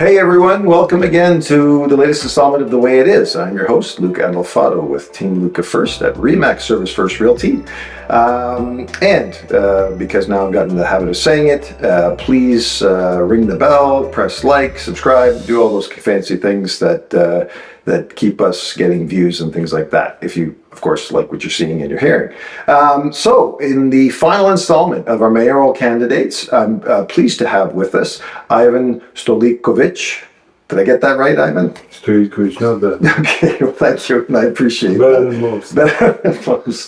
Hey everyone, welcome again to the latest installment of The Way It Is. I'm your host, Luca Adolfato with Team Luca First at RE/MAX Service First Realty. Because now I've gotten the habit of saying it, please ring the bell, press like, subscribe, do all those fancy things that keep us getting views and things like that, if you, of course, like what you're seeing and you're hearing. So in the final installment of our mayoral candidates, I'm pleased to have with us Ivan Stoiljkovic. Did I get that right, Ivan? Stoiljkovic, not bad. Okay, well, thank you, and I appreciate Better that. than most. Better than most.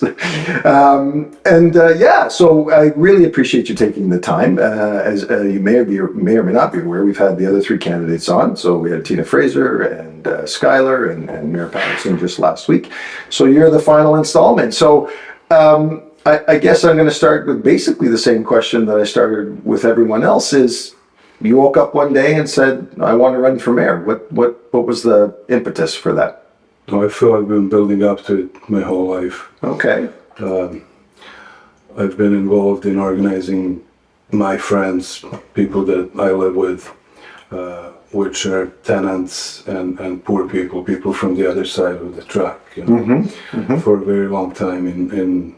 So I really appreciate you taking the time. As you may or may not be aware, we've had the other three candidates on. So we had Tina Fraser and Skylar and Mayor Patterson just last week. So you're the final installment. So I guess I'm going to start with basically the same question that I started with everyone else is, you woke up one day and said, I want to run for mayor. What was the impetus for that? I feel I've been building up to it my whole life. Okay. I've been involved in organizing my friends, people that I live with, which are tenants and poor people from the other side of the track, for a very long time in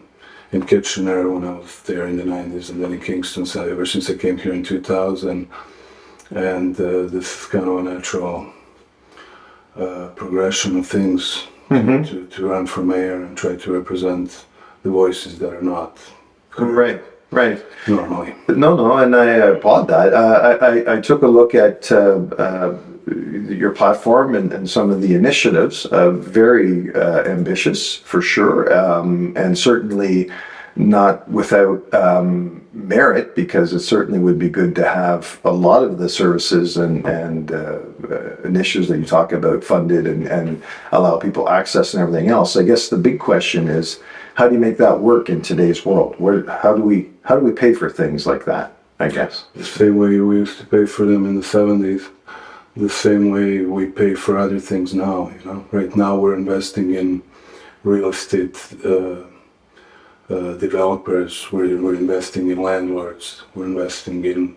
Kitchener when I was there in the 90s, and then in Kingston ever since I came here in 2000. And this is kind of a natural progression of things to run for mayor and try to represent the voices that are not Right. normally. No, and I applaud that. I took a look at your platform and some of the initiatives, very ambitious for sure, and certainly not without merit, because it certainly would be good to have a lot of the services and initiatives that you talk about funded and allow people access and everything else. I guess the big question is, how do you make that work in today's world? How do we pay for things like that, I guess? The same way we used to pay for them in the 70s, the same way we pay for other things now. Right now we're investing in real estate developers, we're investing in landlords, we're investing in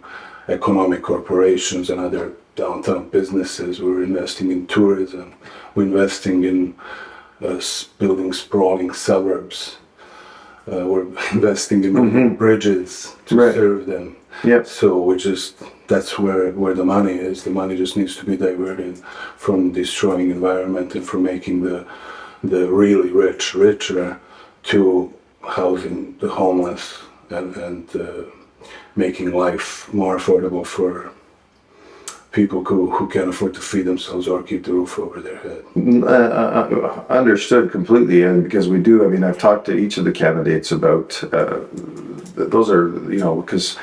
economic corporations and other downtown businesses, we're investing in tourism, we're investing in building sprawling suburbs, we're investing in bridges to serve them. Yep. So that's where the money is. The money just needs to be diverted from destroying environment and from making the really rich richer to housing the homeless and making life more affordable for people who can't afford to feed themselves or keep the roof over their head. Understood completely, and because we do, I've talked to each of the candidates about those are, because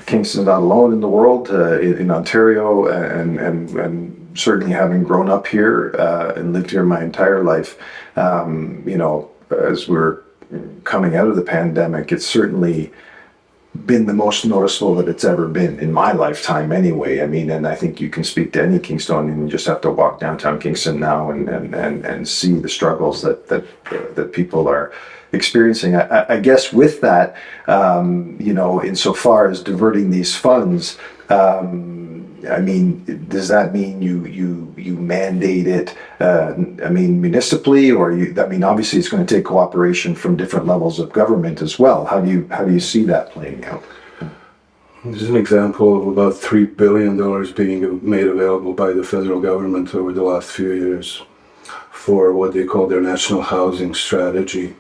Kingston's not alone in the world, in Ontario, and certainly having grown up here and lived here my entire life, as we're coming out of the pandemic, it's certainly been the most noticeable that it's ever been in my lifetime anyway. And I think you can speak to any Kingstonian, and you just have to walk downtown Kingston now and see the struggles that people are experiencing. I guess with that, insofar as diverting these funds, does that mean you mandate it, municipally, or obviously it's going to take cooperation from different levels of government as well. How do you see that playing out? This is an example of about $3 billion being made available by the federal government over the last few years for what they call their National Housing Strategy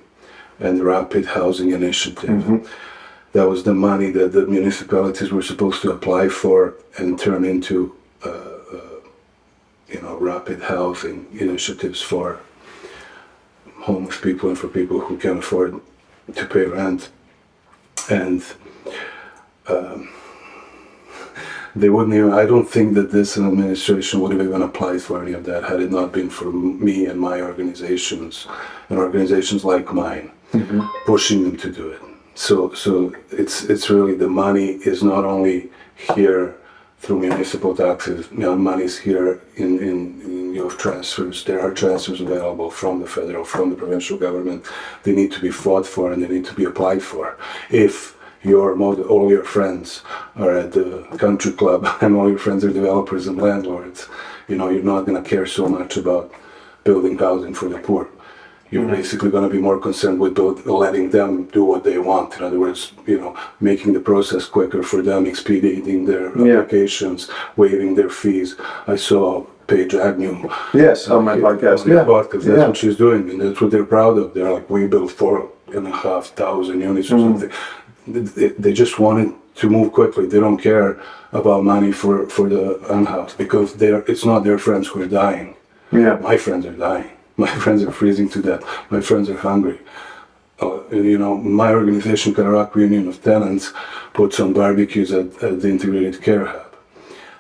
and the Rapid Housing Initiative. That was the money that the municipalities were supposed to apply for and turn into, rapid housing initiatives for homeless people and for people who can't afford to pay rent. And they wouldn't even, I don't think that this administration would have even applied for any of that had it not been for me and my organizations and organizations like mine pushing them to do it. So it's really, the money is not only here through municipal taxes, money's here in your transfers. There are transfers available from the federal, from the provincial government. They need to be fought for and they need to be applied for. If all your friends are at the country club and all your friends are developers and landlords, you're not going to care so much about building housing for the poor. You're basically going to be more concerned with letting them do what they want. In other words, making the process quicker for them, expediting their applications, waiving their fees. I saw Paige Agnew. Yes, on my podcast. Yeah, because that's what she's doing, and that's what they're proud of. They're like, we built 4,500 units or something. They just wanted to move quickly. They don't care about money for the unhoused because it's not their friends who are dying. Yeah, my friends are dying. My friends are freezing to death. My friends are hungry. My organization, Kararak Union of Tenants, puts on barbecues at the Integrated Care Hub.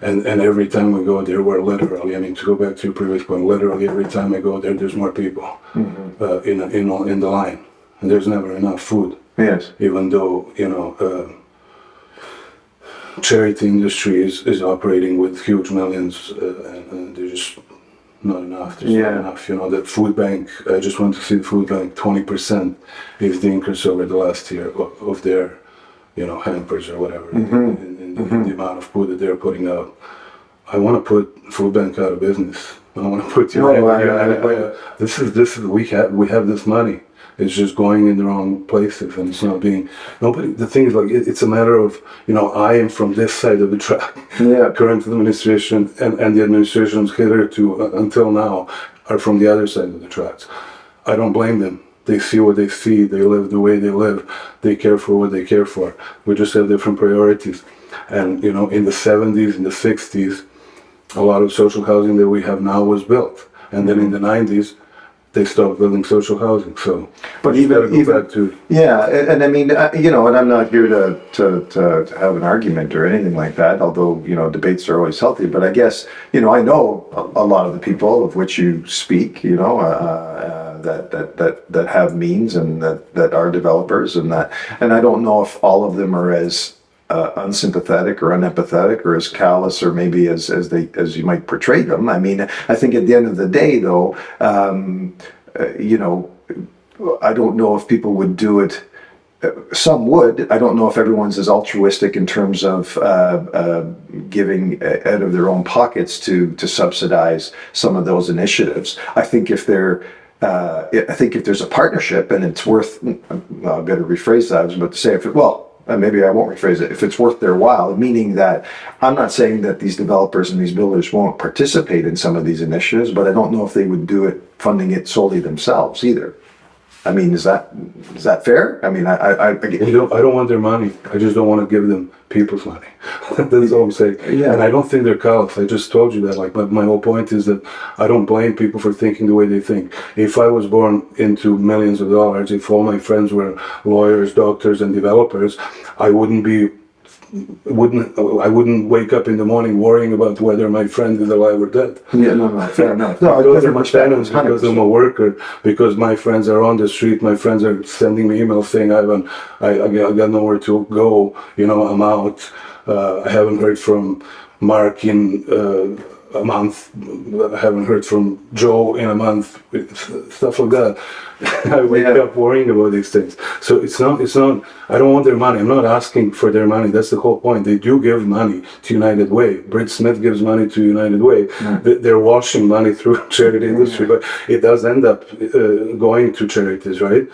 And every time we go there, we're literally, to go back to your previous point, literally every time I go there, there's more people in the line. And there's never enough food. Yes. Even though, charity industry is operating with huge millions and they're just not enough. There's not enough. The food bank, I just want to see the food bank, 20% is the increase over the last year of their, hampers or whatever, in the amount of food that they're putting out. I want to put food bank out of business. I want to put this is we have this money. It's just going in the wrong places, and it's not being nobody. The thing is, it's a matter of I am from this side of the track. Yeah. Current administration and the administrations hitherto until now are from the other side of the tracks. I don't blame them. They see what they see. They live the way they live. They care for what they care for. We just have different priorities. And in the 70s, in the 60s, a lot of social housing that we have now was built, and then in the 90s. They stopped building social housing, so. But even back to and I mean, and I'm not here to have an argument or anything like that. Although debates are always healthy. But I guess I know a lot of the people of which you speak. That have means and that are developers and I don't know if all of them are as unsympathetic or unempathetic or as callous or maybe as you might portray them. I mean, I think at the end of the day, though, I don't know if people would do it. Some would. I don't know if everyone's as altruistic in terms of giving out of their own pockets to subsidize some of those initiatives. I think if there's a partnership and it's worth, I better rephrase that. I was about to say maybe I won't rephrase it. If it's worth their while, meaning that I'm not saying that these developers and these builders won't participate in some of these initiatives, but I don't know if they would do it funding it solely themselves either. I mean, is that fair? I mean, I don't want their money. I just don't want to give them people's money. That's all I'm saying. Yeah. And I don't think they're callous. I just told you that. My whole point is that I don't blame people for thinking the way they think. If I was born into millions of dollars, if all my friends were lawyers, doctors, and developers, I wouldn't wake up in the morning worrying about whether my friend is alive or dead. Yeah, no, fair enough. No, because I'm a tenant, because I'm a worker, because my friends are on the street, my friends are sending me emails saying, Ivan, I got nowhere to go, I'm out. I haven't heard from Mark in a month. I haven't heard from Joe in a month. Stuff like that. I wake up worrying about these things. So it's not, I don't want their money. I'm not asking for their money. That's the whole point. They do give money to United Way. Britt Smith gives money to United Way. They're washing money through charity industry, but it does end up going to charities, right?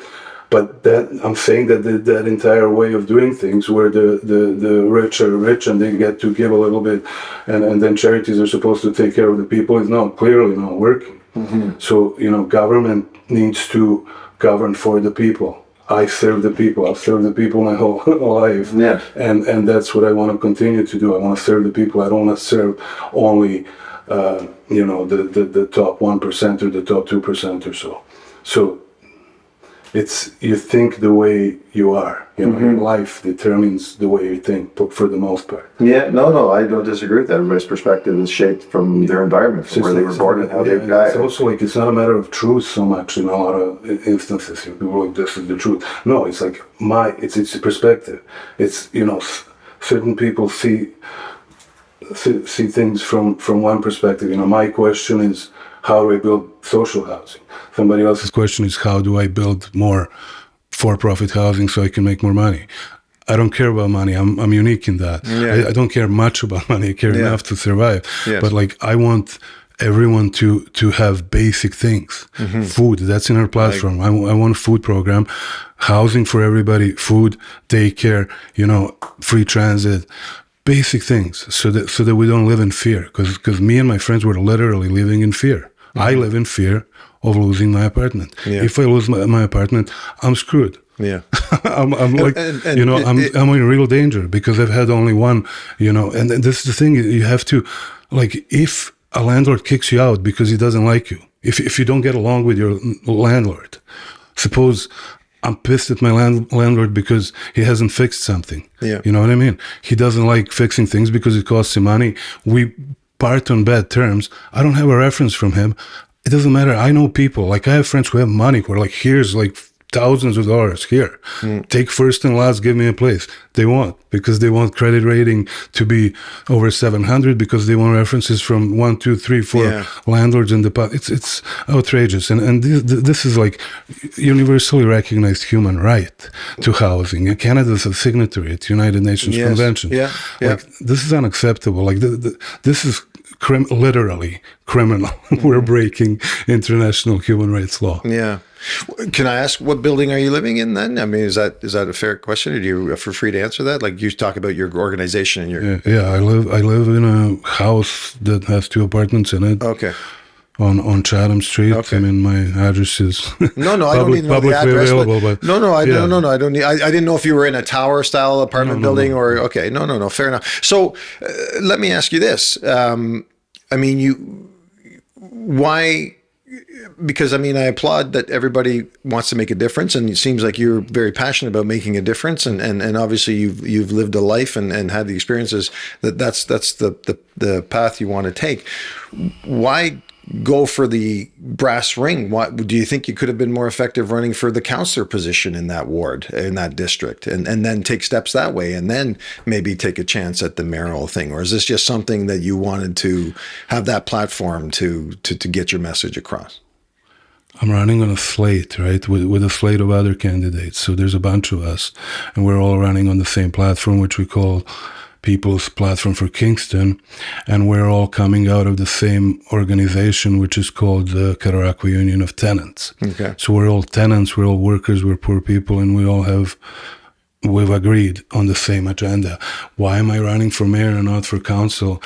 But I'm saying that that entire way of doing things, where the rich are rich and they get to give a little bit, and then charities are supposed to take care of the people, is clearly not working. Mm-hmm. So government needs to govern for the people. I serve the people. I've served the people my whole life, and that's what I want to continue to do. I want to serve the people. I don't want to serve only the top 1% or the top 2% or so. So. You think the way you are. Your life determines the way you think, for the most part. Yeah, no, I don't disagree with that. Everybody's perspective is shaped from their environment, from where they were born and how they've died. It's also it's not a matter of truth so much in a lot of instances. People are like, this is the truth. No, it's like it's a perspective. It's certain people see things from one perspective. My question is, how do I build social housing? Somebody else's question is, how do I build more for-profit housing so I can make more money? I don't care about money. I'm unique in that. I don't care much about money. I care enough to survive. Yes. But like, I want everyone to have basic things. Food, that's in our platform. I want a food program, housing for everybody, food, daycare, free transit, basic things, so that we don't live in fear. Because me and my friends were literally living in fear. I live in fear of losing my apartment. If I lose my apartment, I'm screwed. Yeah. I'm like, I'm in real danger because I've had only one, and this is the thing, you have to, like, if a landlord kicks you out because he doesn't like you, if you don't get along with your landlord, suppose I'm pissed at my landlord because he hasn't fixed something. Yeah. You know what I mean? He doesn't like fixing things because it costs him money. We part on bad terms. I don't have a reference from him. It doesn't matter. I know people, like I have friends who have money who are like, here's like thousands of dollars here. Take first and last, give me a place. They want, because they want credit rating to be over 700, because they want references from 1, 2, 3, 4 landlords in the past. It's outrageous. And this is like universally recognized human right to housing. Canada's a signatory to United Nations Convention. Yeah. Like, this is unacceptable. Like this is literally criminal. We're breaking international human rights law. Yeah. Can I ask, what building are you living in then? I mean, is that a fair question? Are you free to answer that? Like, you talk about your organization and your... Yeah, I live in a house that has 2 apartments in it. Okay. On Chatham Street. Okay. I mean, my address is no, I don't need to know the address. Available, but no, I don't need. I didn't know if you were in a tower style apartment building or okay. No, fair enough. So, let me ask you this. I mean, why? Because I mean, I applaud that everybody wants to make a difference, and it seems like you're very passionate about making a difference, and obviously you've lived a life and had the experiences that's the path you want to take. Why go for the brass ring? What do you think you could have been more effective running for the councillor position in that ward, in that district, and then take steps that way, and then maybe take a chance at the mayoral thing? Or is this just something that you wanted to have that platform to get your message across? I'm running on a slate, right, with a slate of other candidates. So there's a bunch of us, and we're all running on the same platform, which we call People's Platform for Kingston, and we're all coming out of the same organization, which is called the Kataraqui Union of Tenants. Okay. So we're all tenants, we're all workers, we're poor people, and we've agreed on the same agenda. Why am I running for mayor and not for council?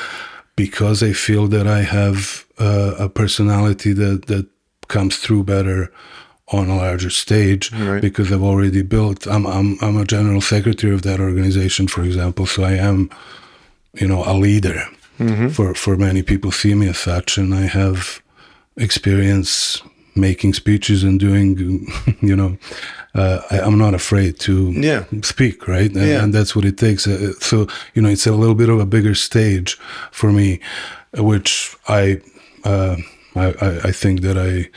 Because I feel that I have a personality that comes through better on a larger stage, right? Because I've already built. I'm a general secretary of that organization, for example. So I am, a leader. For many people see me as such, and I have experience making speeches and doing. I'm not afraid to speak, right? And that's what it takes. So it's a little bit of a bigger stage for me, which I think that I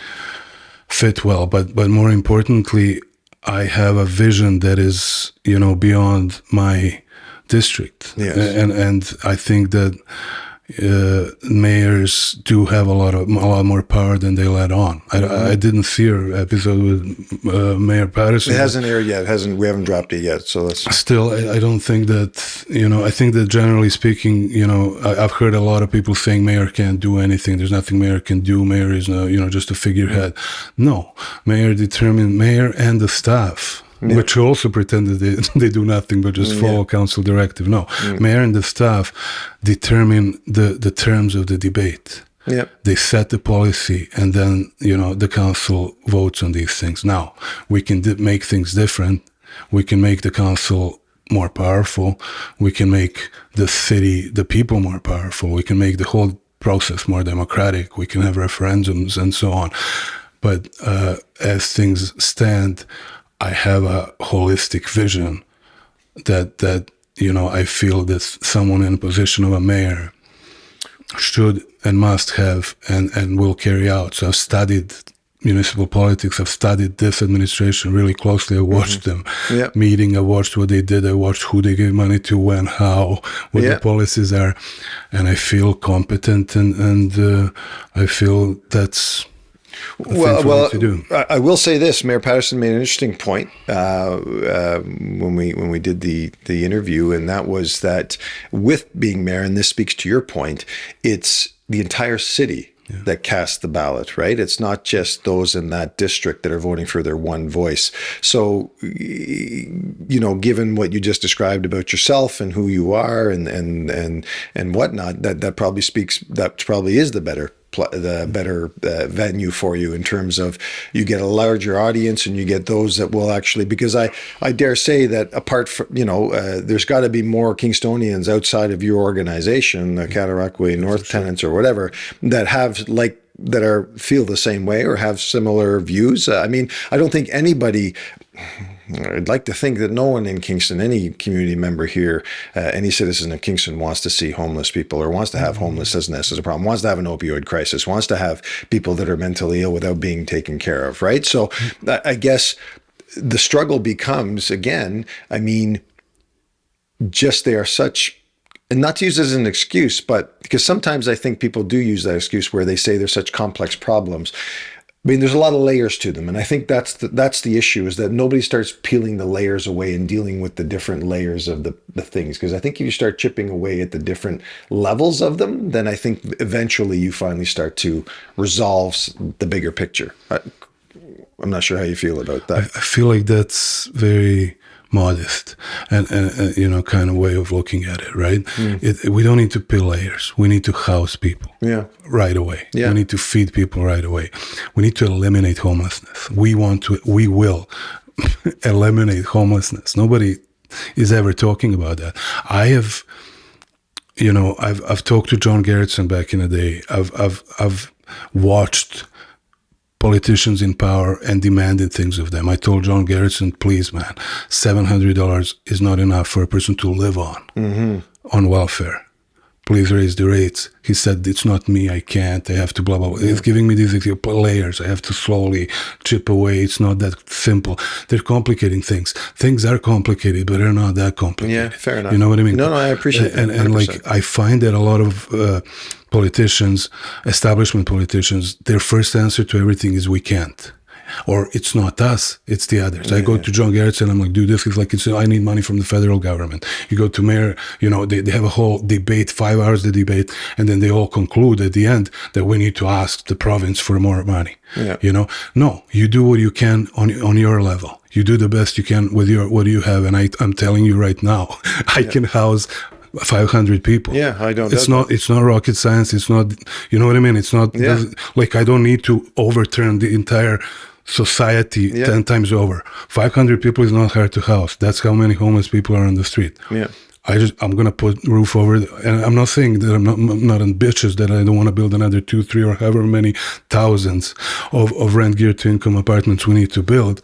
fit well, but more importantly, I have a vision that is, beyond my district. Yes. And I think that mayors do have a lot more power than they let on. I didn't see your episode with Mayor Patterson. It hasn't aired yet. We haven't dropped it yet. So that's still. I don't think that I think that generally speaking, I've heard a lot of people saying mayor can't do anything. There's nothing mayor can do. Mayor is just a figurehead. No, mayor and the staff. Yeah. Which also pretended they do nothing but just follow council directive. No, mayor and the staff determine the terms of the debate. Yeah. They set the policy, and then the council votes on these things. Now we can make things different. We can make the council more powerful. We can make the city, the people, more powerful. We can make the whole process more democratic. We can have referendums and so on. But as things stand, I have a holistic vision that I feel that someone in a position of a mayor should and must have and will carry out. So I've studied municipal politics. I've studied this administration really closely. I watched them meeting. I watched what they did. I watched who they gave money to, when, how, what the policies are. And I feel competent and I feel that's thing for me to do. I will say this: Mayor Patterson made an interesting point when we did the interview, and that was that with being mayor, and this speaks to your point, it's the entire city that casts the ballot, right? It's not just those in that district that are voting for their one voice. So, given what you just described about yourself and who you are and whatnot, that probably is the better venue for you in terms of you get a larger audience and you get those that will actually, because I dare say that apart from, there's got to be more Kingstonians outside of your organization, the Cataraqui North tenants or whatever, that feel the same way or have similar views. I mean, I don't think anybody, I'd like to think that no one in Kingston, any community member here, any citizen of Kingston wants to see homeless people or wants to have homelessness as a problem, wants to have an opioid crisis, wants to have people that are mentally ill without being taken care of, right? So I guess the struggle becomes, again, I mean, just they are such, and not to use it as an excuse, but because sometimes I think people do use that excuse where they say there's such complex problems. I mean, there's a lot of layers to them. And I think that's the issue, is that nobody starts peeling the layers away and dealing with the different layers of the things. Because I think if you start chipping away at the different levels of them, then I think eventually you finally start to resolve the bigger picture. I'm not sure how you feel about that. I feel like that's very modest and kind of way of looking at it, right? We don't need to peel layers. We need to house people right away. We need to feed people right away. We need to eliminate homelessness. We will eliminate homelessness. Nobody is ever talking about that. I've talked to John Gerritsen back in the day. I've watched politicians in power and demanded things of them. I told John Gerritsen, please, man, $700 is not enough for a person to live on welfare. Please raise the rates. He said, it's not me, I can't, I have to blah, blah, blah. It's giving me these layers. I have to slowly chip away. It's not that simple. They're complicating things. Things are complicated, but they're not that complicated. Yeah, fair enough. You know what I mean? No, I appreciate that. And like, I find that a lot of politicians, establishment politicians, their first answer to everything is we can't. Or it's not us, it's the others. I go to John Gerritsen, I'm like, dude, this is like, I need money from the federal government. You go to mayor, they have a whole debate, 5 hours the debate, and then they all conclude at the end that we need to ask the province for more money. No, you do what you can on your level. You do the best you can with what you have. And I'm telling you right now, I can house 500 people. It's not rocket science. It's not, you know what I mean? It's not like, I don't need to overturn the entire society 10 times over. 500 people is not hard to house. That's how many homeless people are on the street. I'm going to put roof over it. And I'm not saying that I'm not ambitious, that I don't want to build another 2, 3, or however many thousands of rent geared to income apartments we need to build.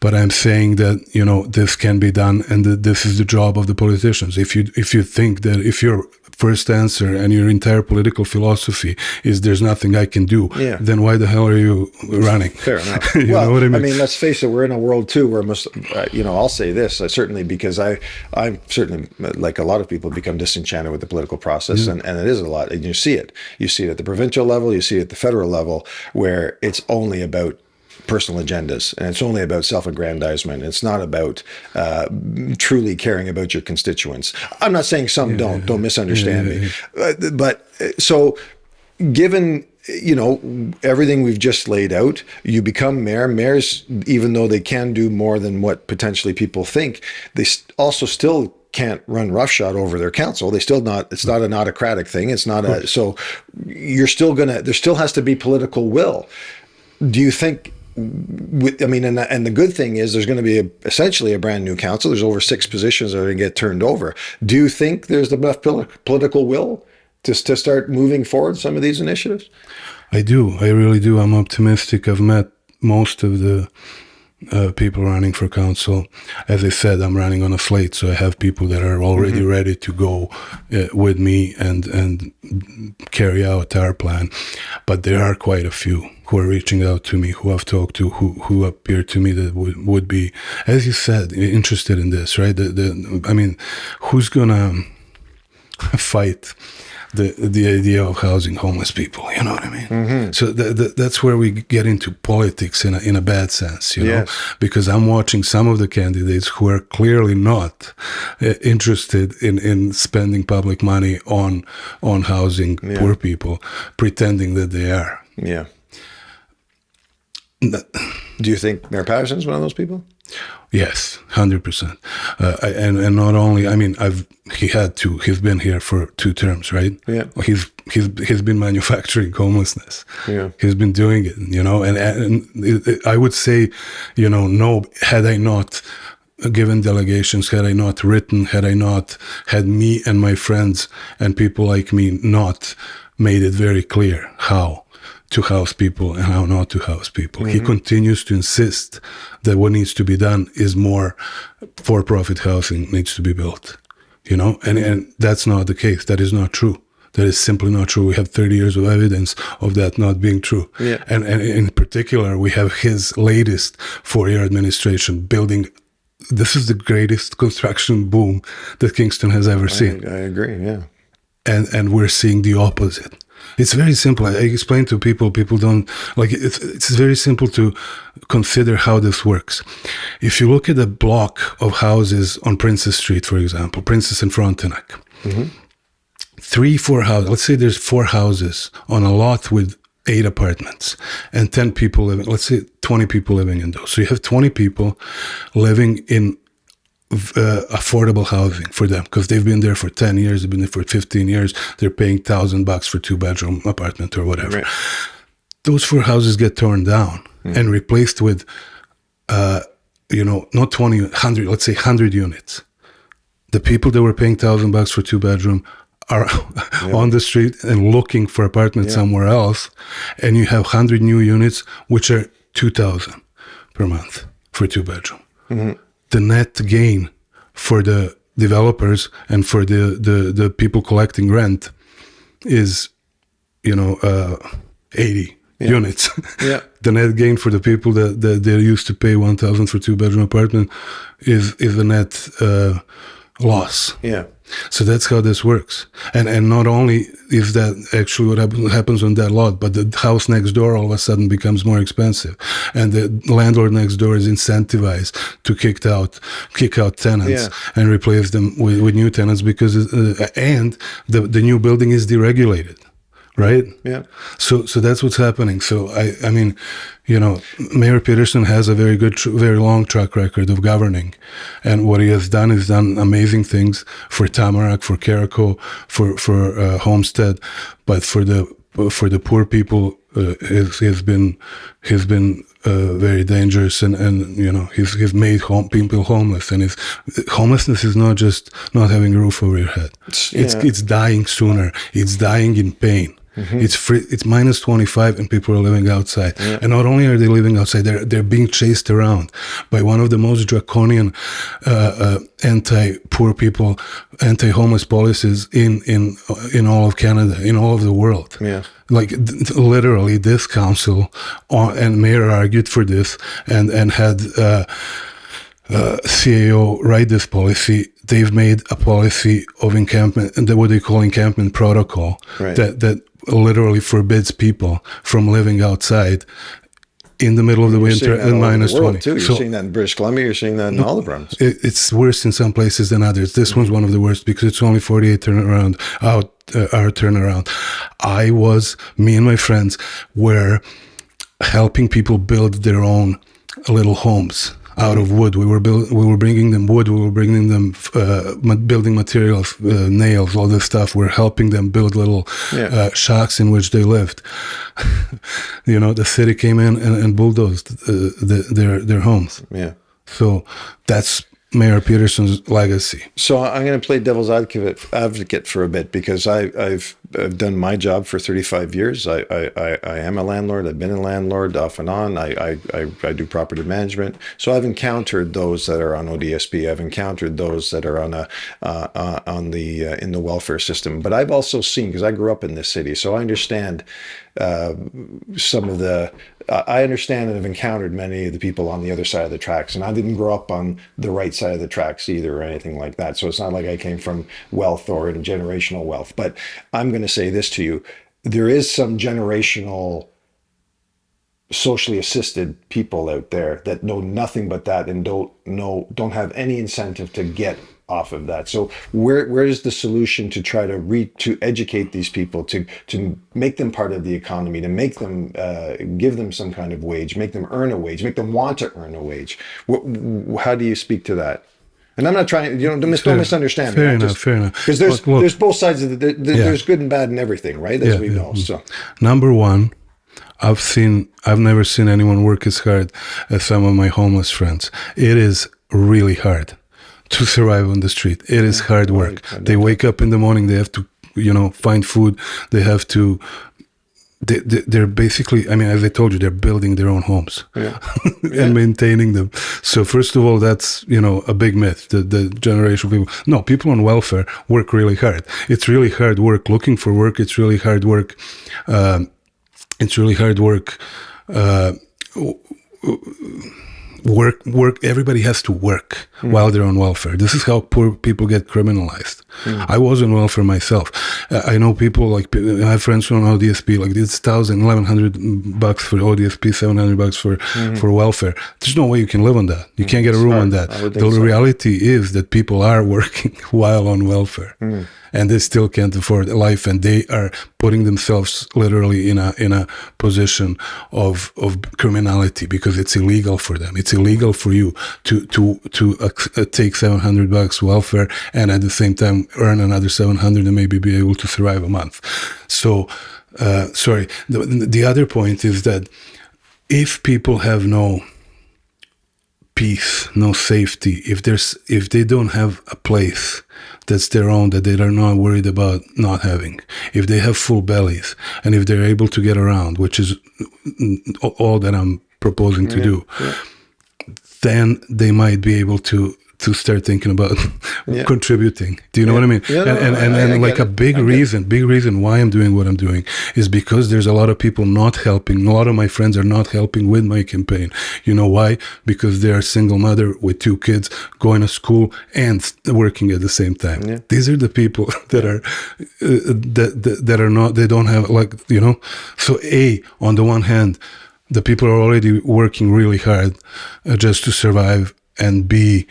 But I'm saying that, this can be done, and that this is the job of the politicians. If you think that if your first answer and your entire political philosophy is there's nothing I can do, then why the hell are you running? Fair enough. You know what I mean? I mean, let's face it, we're in a world too where I'll say this, certainly because I'm certainly, like a lot of people, become disenchanted with the political process, and it is a lot. And you see it at the provincial level, you see it at the federal level, where it's only about personal agendas, and it's only about self-aggrandizement. It's not about truly caring about your constituents. I'm not saying some don't misunderstand me. But so given, everything we've just laid out, you become mayor. Mayors, even though they can do more than what potentially people think, they also still can't run roughshod over their council. It's not an autocratic thing. It's not so there still has to be political will. Do you think, and the good thing is there's going to be essentially a brand new council. There's over 6 positions that are going to get turned over. Do you think there's enough political will to start moving forward some of these initiatives? I do. I really do. I'm optimistic. I've met most of the people running for council. As I said, I'm running on a slate, so I have people that are already ready to go with me and carry out our plan. But there are quite a few who are reaching out to me, who I've talked to, who appear to me that would be, as you said, interested in this, right? Who's gonna fight the idea of housing homeless people. You know what I mean? So that's where we get into politics in a bad sense, you know, because I'm watching some of the candidates who are clearly not interested in spending public money on housing poor people, pretending that they are. Yeah. Do you think Mayor Patterson's one of those people? Yes, 100%. And not only, I mean, he's been here for 2 terms, right? Yeah. He's been manufacturing homelessness. Yeah. He's been doing it, you know, and I would say, you know, no, had I not given delegations, had I not written, had I not had me and my friends and people like me not made it very clear how to house people and how not to house people. He continues to insist that what needs to be done is more for-profit housing needs to be built, you know, and that's not the case. That is not true. That is simply not true. We have 30 years of evidence of that not being true. Yeah. And in particular, we have his latest 4-year administration building. This is the greatest construction boom that Kingston has ever seen. I agree, yeah. And we're seeing the opposite. It's very simple. I explain to people don't like it. It's very simple to consider how this works. If you look at a block of houses on Princess Street, for example, Princess and Frontenac, 3-4 houses, let's say there's 4 houses on a lot with 8 apartments and 10 people living, let's say 20 people living in those. So you have 20 people living in affordable housing for them because they've been there for 10 years, they've been there for 15 years, they're paying $1,000 for 2-bedroom apartment or whatever. Right. Those 4 houses get torn down and replaced with, you know, not 20, 100, let's say 100 units. The people that were paying $1,000 for 2-bedroom are on the street and looking for apartments somewhere else, and you have 100 new units which are $2,000 per month for 2-bedroom. The net gain for the developers and for the people collecting rent is, you know, 80 units. The net gain for the people that they used to pay $1,000 for 2-bedroom apartment is a net loss. Yeah. So that's how this works. And not only is that actually what happens on that lot, but the house next door all of a sudden becomes more expensive. And the landlord next door is incentivized to kick out tenants and replace them with new tenants because, and the new building is deregulated. Right? Yeah. So that's what's happening. So I mean, you know, Mayor Peterson has a very good, very long track record of governing, and what he has done is done amazing things for Tamarack, for Carrico, for Homestead, but for the poor people, he's been very dangerous, and you know, he's made people homeless, and homelessness is not just not having a roof over your head. It's dying sooner. It's dying in pain. It's free. It's minus 25, and people are living outside. And not only are they living outside, they're being chased around by one of the most draconian anti-poor people, anti-homeless policies in all of Canada, in all of the world. Yeah. Like literally, this council and mayor argued for this and had CAO write this policy. They've made a policy of encampment, and what they call encampment protocol, that literally forbids people from living outside in the middle of the winter at minus 20. Too. You're seeing that in British Columbia, you're seeing that in all the provinces. It's worse in some places than others. This one's one of the worst because it's only 48 hour turnaround. Me and my friends were helping people build their own little homes out of wood. We were bringing them wood. We were bringing them building materials, nails, all this stuff. We're helping them build little shacks in which they lived. You know, the city came in and bulldozed their homes. Yeah. So that's Mayor Peterson's legacy. So I'm going to play devil's advocate for a bit because I've done my job for 35 years. I am a landlord. I've been a landlord off and on. I do property management. So I've encountered those that are on ODSP. I've encountered those that are in the welfare system. But I've also seen, because I grew up in this city, so I understand some of the. I understand and have encountered many of the people on the other side of the tracks, and I didn't grow up on the right side of the tracks either or anything like that. So it's not like I came from wealth or in generational wealth. But I'm going going to say this to you. There is some generational socially assisted people out there that know nothing but that and don't have any incentive to get off of that. So where is the solution to try to educate these people, to make them part of the economy, to make them give them some kind of wage, make them earn a wage, make them want to earn a wage? How do you speak to that? And I'm not trying, don't misunderstand me. Fair enough. Because there's both sides of it. There's good and bad in everything, right? As we know. So number one, I've never seen anyone work as hard as some of my homeless friends. It is really hard to survive on the street. It is hard work. They wake up in the morning, they have to, find food. They have to, they're basically, I mean, as I told you, they're building their own homes and maintaining them. So first of all, that's, a big myth, the generation of people. No, people on welfare work really hard. It's really hard work looking for work. It's really hard work. Work. Everybody has to work while they're on welfare. This is how poor people get criminalized. I was on welfare myself. I know people I have friends who are on ODSP, like it's $1,100 for ODSP, $700 for welfare. There's no way you can live on that. You can't get a room on that. The reality is that people are working while on welfare. And they still can't afford a life, and they are putting themselves literally in a position of criminality because it's illegal for them. It's illegal for you to take $700 welfare and at the same time earn another $700 and maybe be able to survive a month. So, sorry. The other point is that if people have no peace, no safety, if they don't have a place that's their own, that they are not worried about not having, if they have full bellies, and if they're able to get around, which is all that I'm proposing to do, then they might be able to start thinking about contributing. Do you know what I mean? A big reason why I'm doing what I'm doing is because there's a lot of people not helping. A lot of my friends are not helping with my campaign. You know why? Because they are single mother with 2 kids, going to school and working at the same time. Yeah. These are the people that are that are not. They don't have So on the one hand, the people are already working really hard just to survive, and B,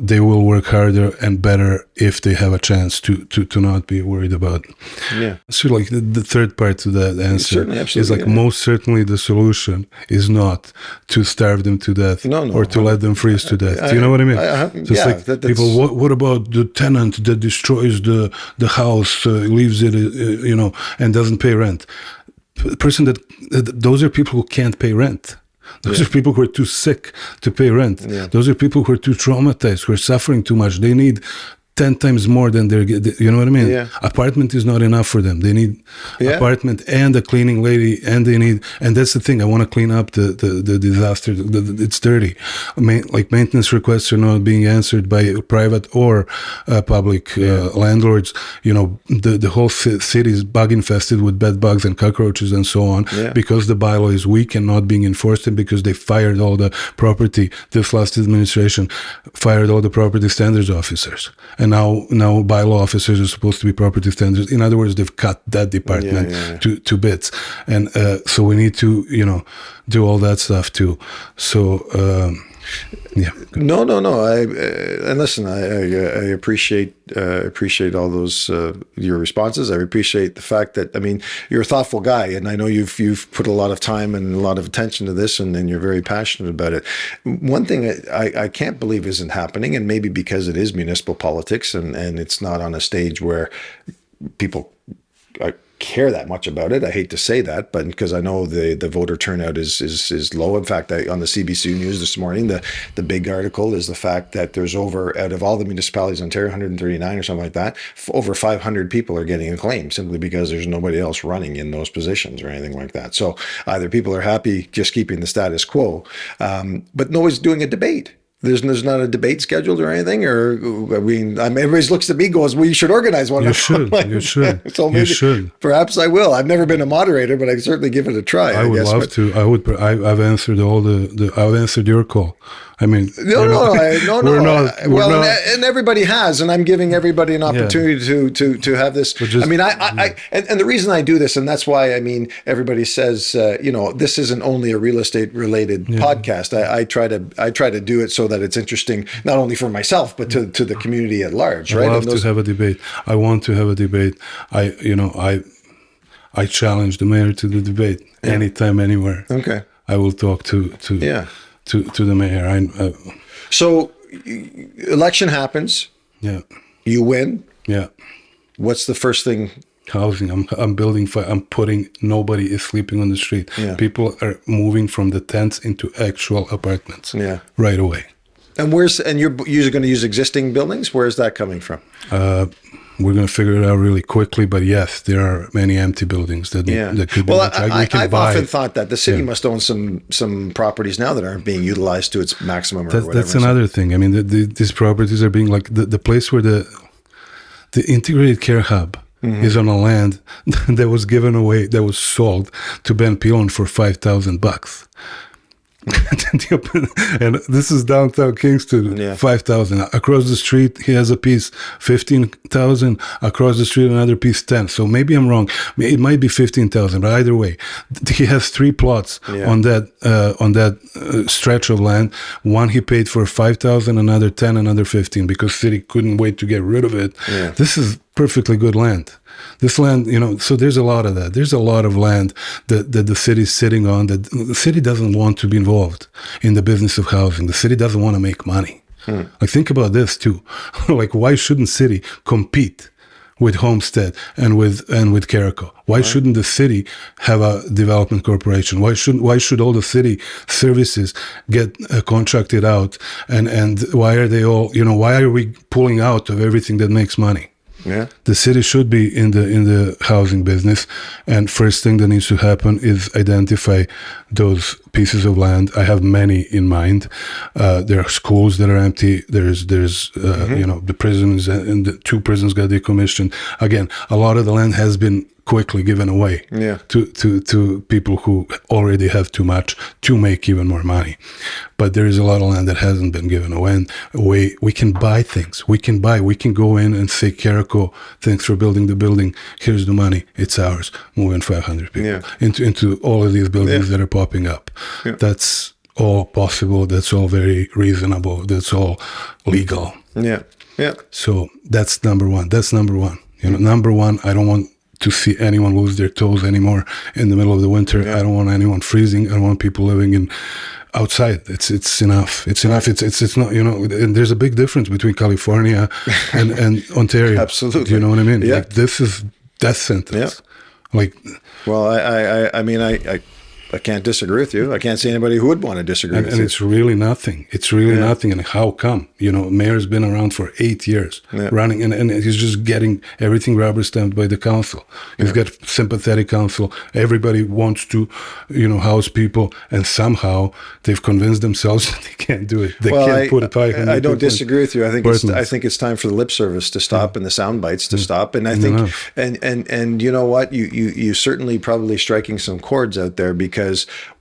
they will work harder and better if they have a chance to not be worried about. Yeah. So the third part to that answer is most certainly the solution is not to starve them to death or to let them freeze to death. Do you know what I mean? People, what about the tenant that destroys the house, leaves it, and doesn't pay rent? Those are people who can't pay rent. Those are people who are too sick to pay rent. Yeah. Those are people who are too traumatized, who are suffering too much. They need 10 times more than you know what I mean? Yeah. Apartment is not enough for them. They need apartment and a cleaning lady, and that's the thing. I want to clean up the disaster. It's dirty. Maintenance requests are not being answered by private or public landlords. The whole city is bug infested with bed bugs and cockroaches and so on because the bylaw is weak and not being enforced, and because they fired all the property. This last administration fired all the property standards officers. And now bylaw officers are supposed to be property standards. In other words, they've cut that department to bits. And so we need to, do all that stuff too. So, No. And listen, I appreciate all those your responses. I appreciate the fact that you're a thoughtful guy, and I know you've put a lot of time and a lot of attention to this, and you're very passionate about it. One thing I can't believe isn't happening, and maybe because it is municipal politics and it's not on a stage where people care that much about it. I hate to say that, but because I know the voter turnout is low. In fact, on the CBC News this morning, the big article is the fact that there's out of all the municipalities in Ontario, 139 or something like that, over 500 people are getting a claim simply because there's nobody else running in those positions or anything like that. So either people are happy just keeping the status quo, but nobody's doing a debate. There's not a debate scheduled or anything, or I mean, everybody looks at me, goes, "Well, you should organize one." You should. You should. So maybe, you should. perhaps I will. I've never been a moderator, but I can certainly give it a try. I would guess. love to. I would. I've answered all the. I've answered your call. I mean, no. We're not, well, and everybody has, and I'm giving everybody an opportunity to have this. Just, I mean, and the reason I do this, and that's why, I mean, everybody says, this isn't only a real estate related podcast. I try to do it so that it's interesting not only for myself but to the community at large. Right? I love to have a debate. I want to have a debate. I challenge the mayor to the debate anytime, anywhere. Okay. I will talk to the mayor. So, election happens. Yeah. You win. Yeah. What's the first thing? Housing. I'm building. I'm putting. Nobody is sleeping on the street. Yeah. People are moving from the tents into actual apartments. Yeah. Right away. And you're going to use existing buildings? Where's that coming from? We're going to figure it out really quickly, but yes, there are many empty buildings that could be. Well, I've often thought that the city must own some properties now that aren't being utilized to its maximum or whatever. That's another thing. I mean, these properties are being like the place where the integrated care hub is on a land that was given away, that was sold to Ben Pilon for $5,000. And this is downtown Kingston, 5,000. Across the street, he has a piece, 15,000. Across the street, another piece, 10. So maybe I'm wrong. It might be 15,000, but either way, he has 3 plots on that stretch of land. One he paid for 5,000, another 10, another 15, because city couldn't wait to get rid of it. Yeah. This is perfectly good land. This land, so there's a lot of that. There's a lot of land that the city's sitting on, that the city doesn't want to be involved in the business of housing. The city doesn't want to make money. Like, think about this too. Like, why shouldn't city compete with Homestead and with Carico? Why shouldn't the city have a development corporation? Why should all the city services get contracted out? And why are they all, why are we pulling out of everything that makes money? Yeah. The city should be in the housing business, and first thing that needs to happen is identify those pieces of land. I have many in mind. There are schools that are empty. There's the prisons, and the 2 prisons got decommissioned. Again, a lot of the land has been quickly given away to people who already have too much to make even more money. But there is a lot of land that hasn't been given away. And we can buy things. We can go in and say, Carico, thanks for building the building. Here's the money. It's ours. Move in 500 people into all of these buildings that are popping up. Yeah. That's all possible. That's all very reasonable. That's all legal. Yeah. Yeah. So that's number one. Number one, I don't want to see anyone lose their toes anymore in the middle of the winter. I don't want anyone freezing. I don't want people living outside. It's enough. It's enough. It's not, and there's a big difference between California and Ontario. Absolutely. Do you know what I mean? Yeah. Like, this is death sentence. Yeah. Like, well, I mean, I can't disagree with you. I can't see anybody who would want to disagree with you. And it's really nothing. It's really nothing. And how come? Mayor's been around for 8 years running, and he's just getting everything rubber stamped by the council. He's got sympathetic council. Everybody wants to, house people, and somehow they've convinced themselves that they can't do it. They can't put a 500. I don't disagree with you. I think it's time for the lip service to stop and the sound bites to stop. And I think, and you know what? You certainly probably striking some chords out there, because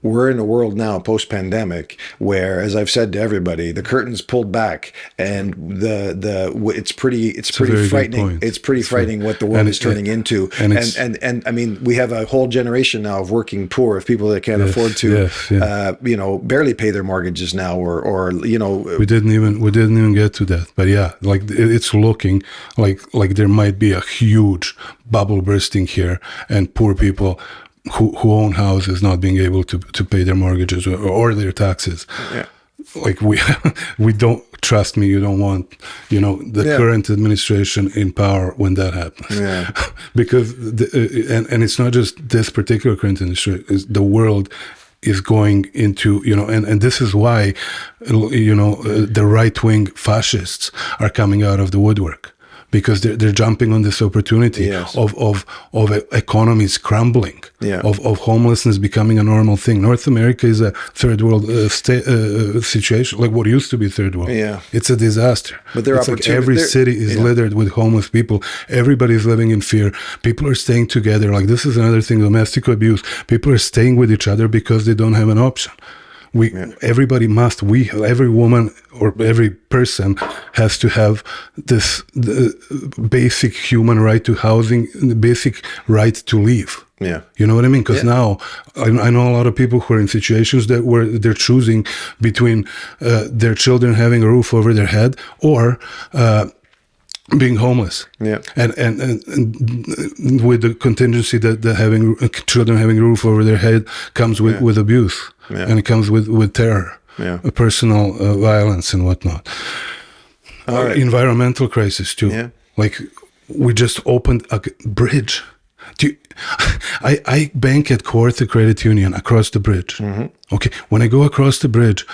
we're in a world now post-pandemic where, as I've said to everybody, the curtain's pulled back, and it's pretty frightening. It's pretty frightening what the world is turning into. And I mean, we have a whole generation now of working poor, of people that can't afford to barely pay their mortgages now, or we didn't even get to that. But like, it's looking like there might be a huge bubble bursting here, and poor people who own houses not being able to pay their mortgages or their taxes. Yeah. Like, we don't, trust me, you don't want, the current administration in power when that happens. Yeah. Because, and it's not just this particular current administration, the world is going into, and this is why, the right-wing fascists are coming out of the woodwork. because they're jumping on this opportunity Yes. of economies crumbling, Yeah. of homelessness becoming a normal thing. North America is a third world situation, like what used to be third world. Yeah. It's a disaster. But there are it's like every city is littered with homeless people. Everybody's living in fear. People are staying together. Like, this is another thing, domestic abuse. People are staying with each other because they don't have an option. Every woman or every person has to have the basic human right to housing, the basic right to live. Yeah. You know what I mean? Because now I know a lot of people who are in situations where they're choosing between their children having a roof over their head or being homeless. Yeah. And with the contingency that having children having a roof over their head comes with abuse. Yeah. And it comes with terror, personal violence and whatnot. Environmental crisis too. Yeah. Like, we just opened a bridge. I bank at Kawartha Credit Union across the bridge. Mm-hmm. Okay, when I go across the bridge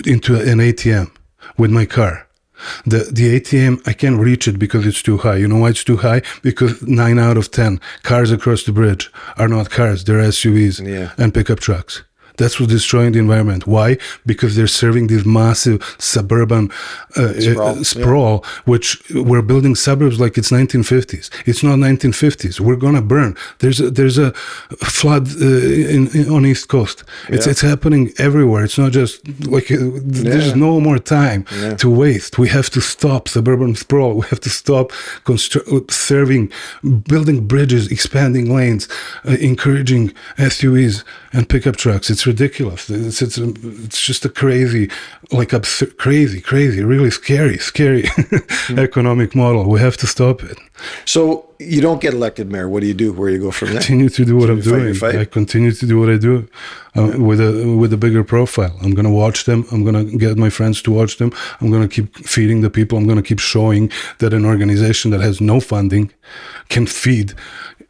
into an ATM with my car, the ATM, I can't reach it because it's too high. You know why it's too high? Because 9 out of 10 cars across the bridge are not cars, they're SUVs and pickup trucks. That's what's destroying the environment. Why? Because they're serving this massive suburban sprawl, which we're building suburbs like it's 1950s. It's not 1950s. We're gonna burn. There's a flood on East Coast. It's happening everywhere. It's not just like there's no more time to waste. We have to stop suburban sprawl. We have to stop building bridges, expanding lanes, encouraging SUVs and pickup trucks. It's ridiculous. It's just a crazy, like crazy, really scary economic model. We have to stop it. So you don't get elected mayor. What do you do? Where do you go from there? Continue to do what I'm doing. I continue to do what I do with a bigger profile. I'm going to watch them. I'm going to get my friends to watch them. I'm going to keep feeding the people. I'm going to keep showing that an organization that has no funding can feed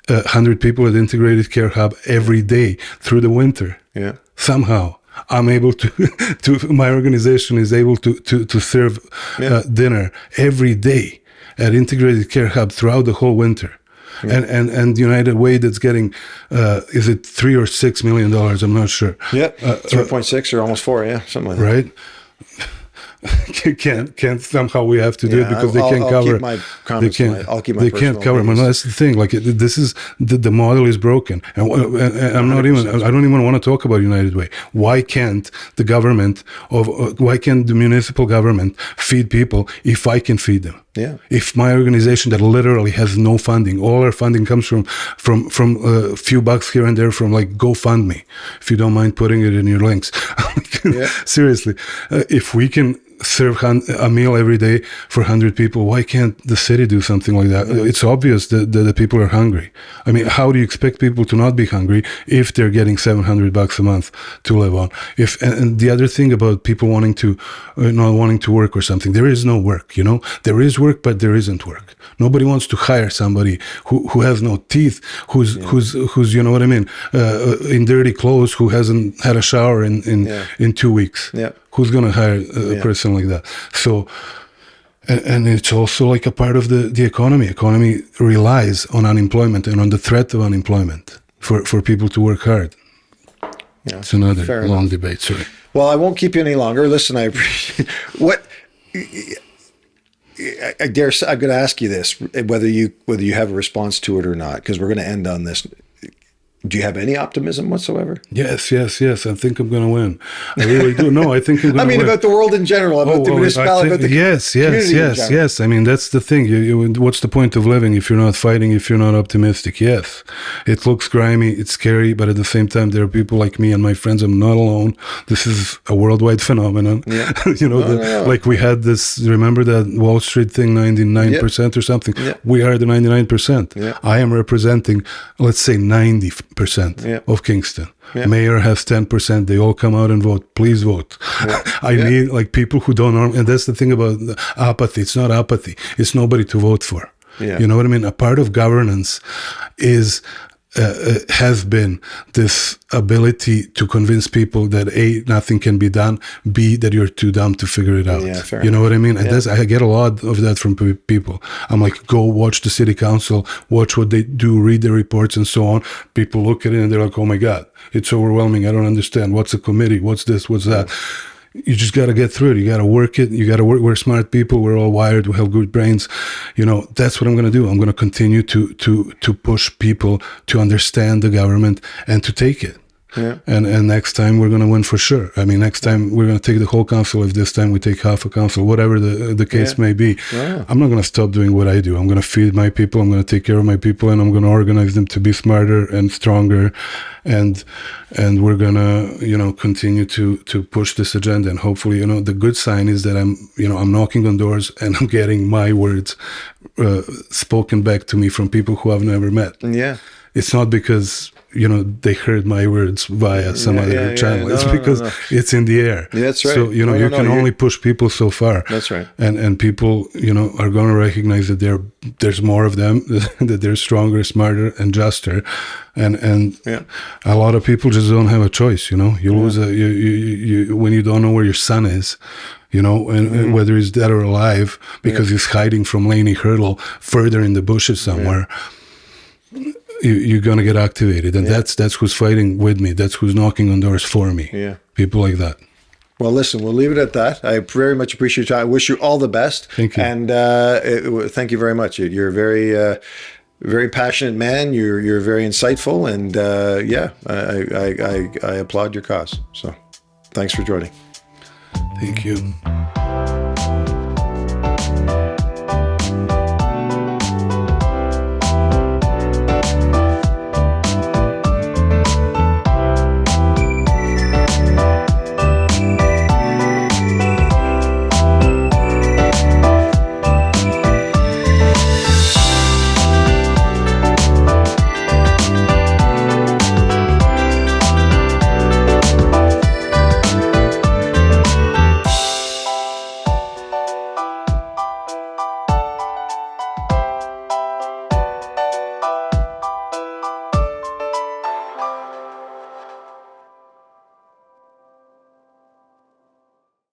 100 people at Integrated Care Hub every day through the winter. Yeah. Somehow I'm able to my organization is able to serve dinner every day at Integrated Care Hub throughout the whole winter. Yeah. And United Way that's getting is it $3 or $6 million? I'm not sure. Yeah, 3.6 or almost 4. Yeah, something like that. Right. Can't somehow we have to do it because they can't cover. I'll keep my they can't cover. Man, that's the thing. Like, this is the model is broken, and I'm not even. I don't even want to talk about United Way. Why can't the government why can't the municipal government feed people if I can feed them? Yeah. If my organization that literally has no funding, all our funding comes from a few bucks here and there from like GoFundMe, if you don't mind putting it in your links. Seriously, if we can serve a meal every day for 100 people, why can't the city do something like that? It's obvious that the people are hungry. I mean, how do you expect people to not be hungry if they're getting $700 a month to live on? And the other thing about people wanting to not wanting to work or something, there is no work. You know, there is work, but there isn't work. Nobody wants to hire somebody who has no teeth, who's you know what I mean, in dirty clothes, who hasn't had a shower in 2 weeks. Yeah. Who's going to hire a person like that? So, and it's also like a part of the economy. Economy relies on unemployment and on the threat of unemployment for people to work hard. Yeah, it's another long debate. Sorry. Well, I won't keep you any longer. Listen, I appreciate what. I'm going to ask you this: whether you have a response to it or not, because we're going to end on this. Do you have any optimism whatsoever? Yes. I think I'm going to win. I really do. No, I think I'm going to win. About the world in general, about the municipality, about the community. Yes. I mean, that's the thing. What's the point of living if you're not fighting, if you're not optimistic? Yes. It looks grimy, it's scary, but at the same time, there are people like me and my friends. I'm not alone. This is a worldwide phenomenon. Yeah. Like we had this, remember that Wall Street thing, 99% or something? Yeah. We are the 99%. Yeah. I am representing, let's say, 90% of Kingston. Yeah. Mayor has 10%. They all come out and vote. Please vote. Yeah. I need like people who don't know. And that's the thing about apathy. It's not apathy. It's nobody to vote for. Yeah. You know what I mean? A part of governance is has been this ability to convince people that A, nothing can be done, B, that you're too dumb to figure it out. Yeah, fair you know what I mean? And Yeah. I get a lot of that from people. I'm like, go watch the city council, watch what they do, read the reports and so on. People look at it and they're like, oh my God, it's overwhelming. I don't understand. What's a committee? What's this? What's that? You just got to get through it. You got to work it. You got to work. We're smart people. We're all wired. We have good brains. That's what I'm going to do. I'm going to continue to push people to understand the government and to take it. Yeah. And next time we're going to win for sure. I mean, next time we're going to take the whole council. If this time we take half a council, whatever the case may be, I'm not going to stop doing what I do. I'm going to feed my people. I'm going to take care of my people, and I'm going to organize them to be smarter and stronger. And we're going to, continue to push this agenda. And hopefully, the good sign is that I'm knocking on doors and I'm getting my words spoken back to me from people who I've never met. Yeah. It's not because they heard my words via some other channel. It's because it's in the air. Yeah, that's right. So, you can only push people so far. That's right. And people, are going to recognize that there's more of them, that they're stronger, smarter, and juster. And a lot of people just don't have a choice, You lose when you don't know where your son is, and whether he's dead or alive because he's hiding from Laney Hurdle further in the bushes somewhere. You're going to get activated. And that's who's fighting with me. That's who's knocking on doors for me. Yeah. People like that. Well, listen, we'll leave it at that. I very much appreciate your time. I wish you all the best. Thank you. And thank you very much. You're a very, very passionate man. You're very insightful. And I applaud your cause. So thanks for joining. Thank you.